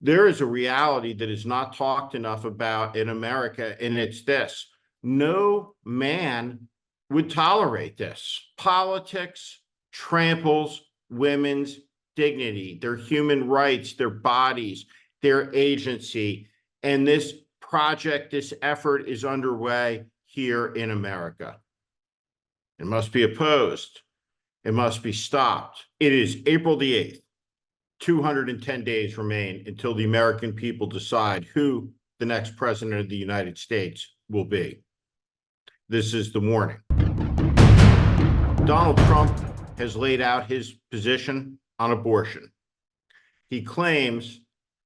There is a reality that is not talked enough about in America, and it's this: no man would tolerate this. Politics tramples women's dignity, their human rights, their bodies, their agency. And this project, this effort is underway here in America. It must be opposed. It must be stopped. It is April the 8th. 210 days remain until the American people decide who the next president of the United States will be. This is the warning. Donald Trump has laid out his position on abortion. He claims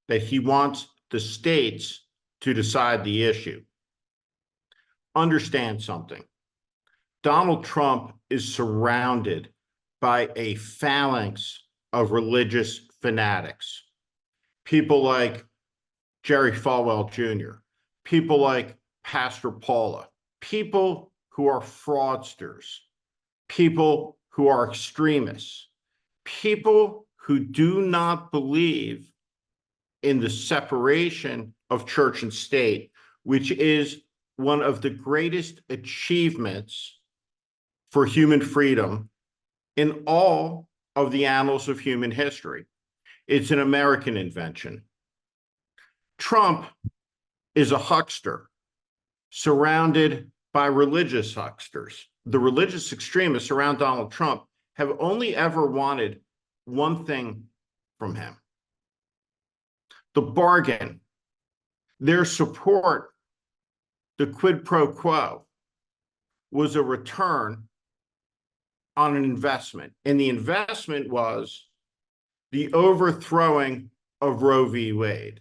that he wants the states to decide the issue. Understand something. Donald Trump is surrounded by a phalanx of religious fanatics. People like Jerry Falwell Jr., people like Pastor Paula, people who are fraudsters, people who are extremists, people who do not believe in the separation of church and state, which is one of the greatest achievements for human freedom in all of the annals of human history. It's an American invention. Trump is a huckster surrounded by religious hucksters. The religious extremists around Donald Trump have only ever wanted one thing from him: the bargain. Their support, the quid pro quo, was a return on an investment. And the investment was the overthrowing of Roe v. Wade.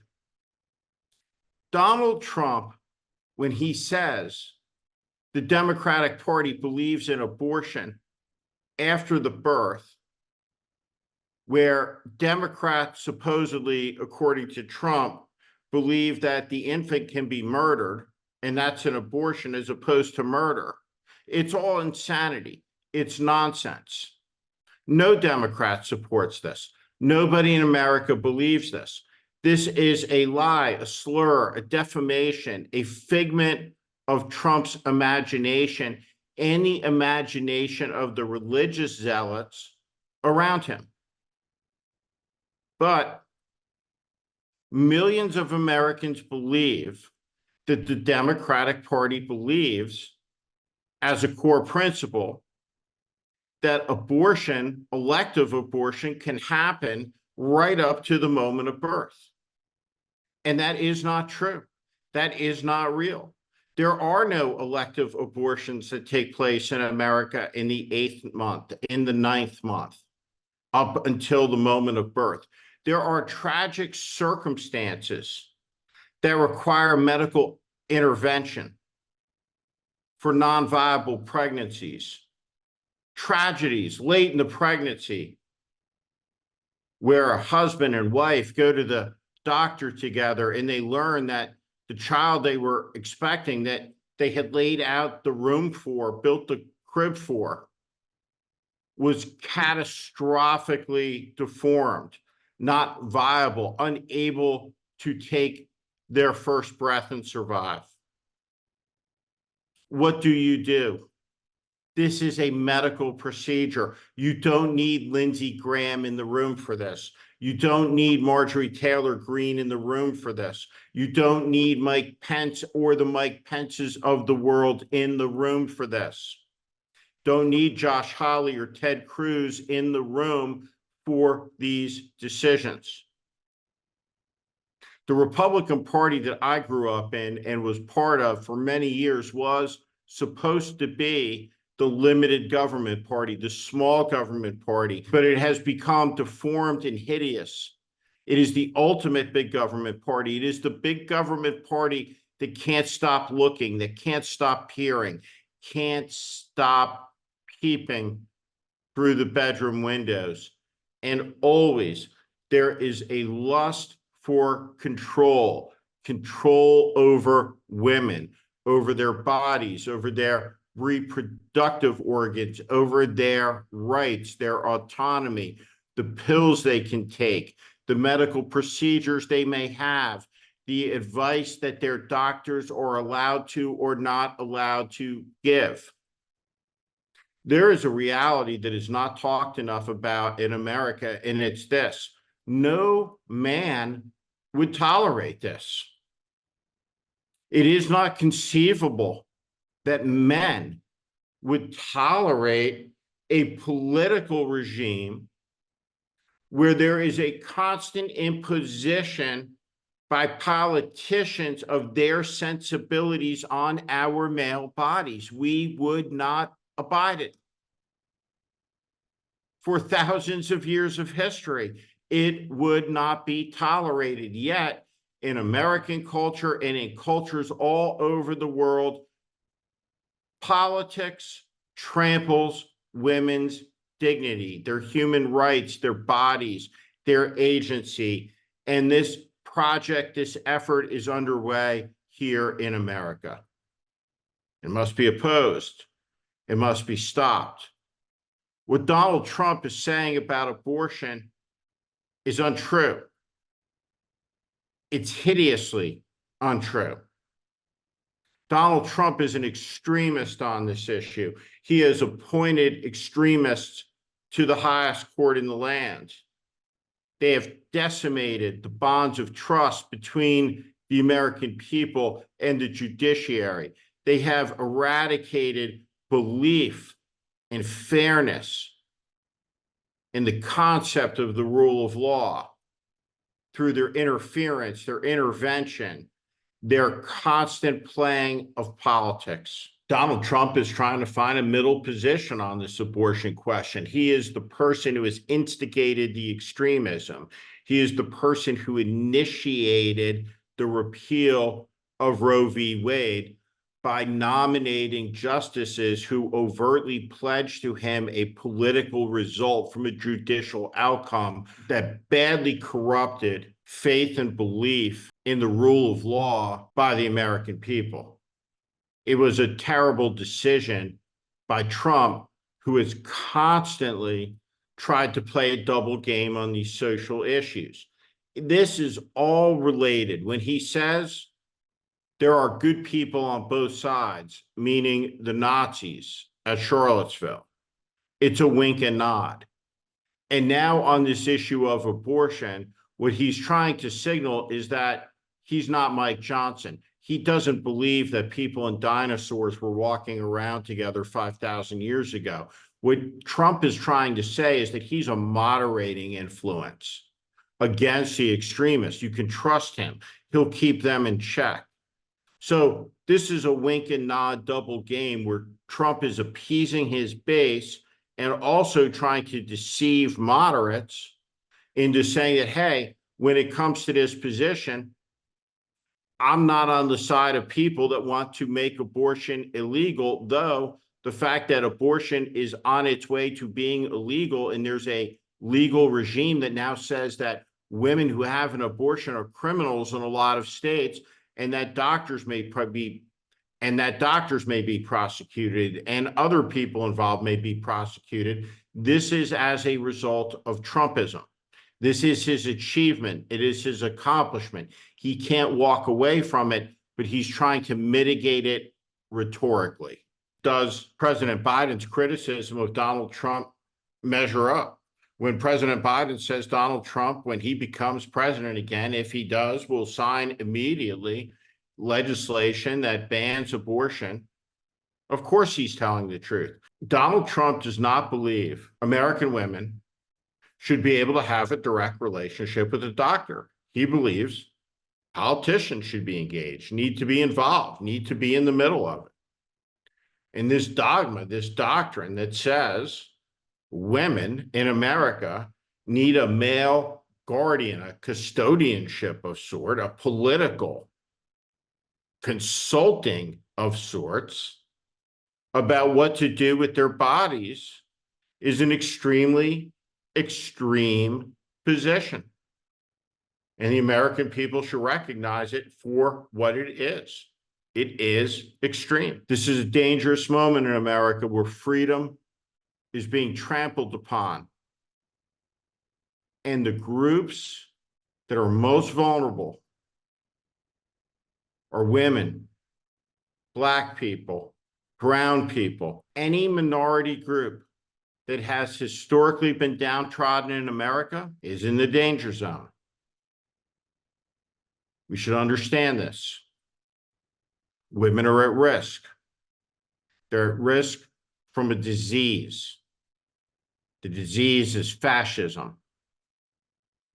Donald Trump, when he says the Democratic Party believes in abortion after the birth, where Democrats supposedly, according to Trump, believe that the infant can be murdered, and that's an abortion as opposed to murder, it's all insanity. It's nonsense. No Democrat supports this. Nobody in America believes this. This is a lie, a slur, a defamation, a figment of Trump's imagination and the imagination of the religious zealots around him. But millions of Americans believe that the Democratic Party believes, as a core principle, that abortion, elective abortion, can happen right up to the moment of birth. And that is not true. That is not real. There are no elective abortions that take place in America in the 8th month, in the 9th month, up until the moment of birth. There are tragic circumstances that require medical intervention for non-viable pregnancies, tragedies late in the pregnancy where a husband and wife go to the doctor together and they learn that the child they were expecting, that they had laid out the room for, built the crib for, was catastrophically deformed, not viable, unable to take their first breath and survive. What do? This is a medical procedure. You don't need Lindsey Graham in the room for this. You don't need Marjorie Taylor Greene in the room for this. You don't need Mike Pence or the Mike Pences of the world in the room for this. Don't need Josh Hawley or Ted Cruz in the room for these decisions. The Republican Party that I grew up in and was part of for many years was supposed to be the limited government party, the small government party, but it has become deformed and hideous. It is the ultimate big government party. It is the big government party that can't stop looking, that can't stop peering, can't stop peeping through the bedroom windows. And always there is a lust for control over women, over their bodies, over their reproductive organs, over their rights, their autonomy, the pills they can take, the medical procedures they may have, the advice that their doctors are allowed to or not allowed to give. There is a reality that is not talked enough about in America, and it's this: no man would tolerate this. It is not conceivable that men would tolerate a political regime where there is a constant imposition by politicians of their sensibilities on our male bodies. We would not abide it. For thousands of years of history, it would not be tolerated. Yet, in American culture and in cultures all over the world, politics tramples women's dignity, their human rights, their bodies, their agency. And this project, this effort is underway here in America. It must be opposed. It must be stopped. What Donald Trump is saying about abortion is untrue. It's hideously untrue. Donald Trump is an extremist on this issue. He has appointed extremists to the highest court in the land. They have decimated the bonds of trust between the American people and the judiciary. They have eradicated belief in fairness, in the concept of the rule of law through their interference, their intervention, their constant playing of politics. Donald Trump is trying to find a middle position on this abortion question. He is the person who has instigated the extremism. He is the person who initiated the repeal of Roe v. Wade by nominating justices who overtly pledged to him a political result from a judicial outcome that badly corrupted faith and belief in the rule of law by the American people. It was a terrible decision by Trump, who has constantly tried to play a double game on these social issues. This is all related. When he says there are good people on both sides, meaning the Nazis at Charlottesville, it's a wink and nod. And now on this issue of abortion, what he's trying to signal is that he's not Mike Johnson. He doesn't believe that people and dinosaurs were walking around together 5,000 years ago. What Trump is trying to say is that he's a moderating influence against the extremists. You can trust him. He'll keep them in check. So this is a wink and nod double game where Trump is appeasing his base and also trying to deceive moderates into saying that, hey, when it comes to this position, I'm not on the side of people that want to make abortion illegal, though the fact that abortion is on its way to being illegal, and there's a legal regime that now says that women who have an abortion are criminals in a lot of states, and that doctors may be prosecuted, and other people involved may be prosecuted. This is as a result of Trumpism. This is his achievement. It is his accomplishment. He can't walk away from it, but he's trying to mitigate it rhetorically. Does President Biden's criticism of Donald Trump measure up? When President Biden says Donald Trump, when he becomes president again, if he does, will sign immediately legislation that bans abortion, of course he's telling the truth. Donald Trump does not believe American women should be able to have a direct relationship with a doctor. He believes politicians should be engaged, need to be involved, need to be in the middle of it. And this dogma, this doctrine that says women in America need a male guardian, a custodianship of sort, a political consulting of sorts about what to do with their bodies, is an extremely extreme position. And the American people should recognize it for what it is. It is extreme. This is a dangerous moment in America where freedom is being trampled upon. And the groups that are most vulnerable are women, Black people, brown people, any minority group that has historically been downtrodden in America is in the danger zone. We should understand this. Women are at risk. They're at risk from a disease. The disease is fascism,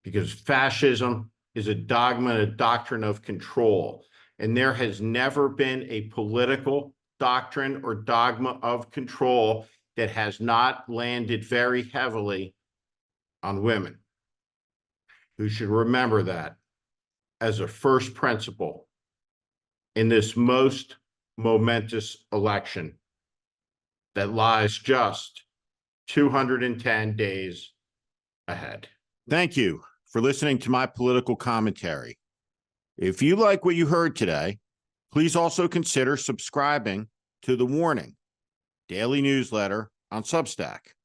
because fascism is a dogma, a doctrine of control. And there has never been a political doctrine or dogma of control that has not landed very heavily on women. We should remember that as a first principle in this most momentous election that lies just 210 days ahead. Thank you for listening to my political commentary. If you like what you heard today, please also consider subscribing to The Warning daily newsletter on Substack.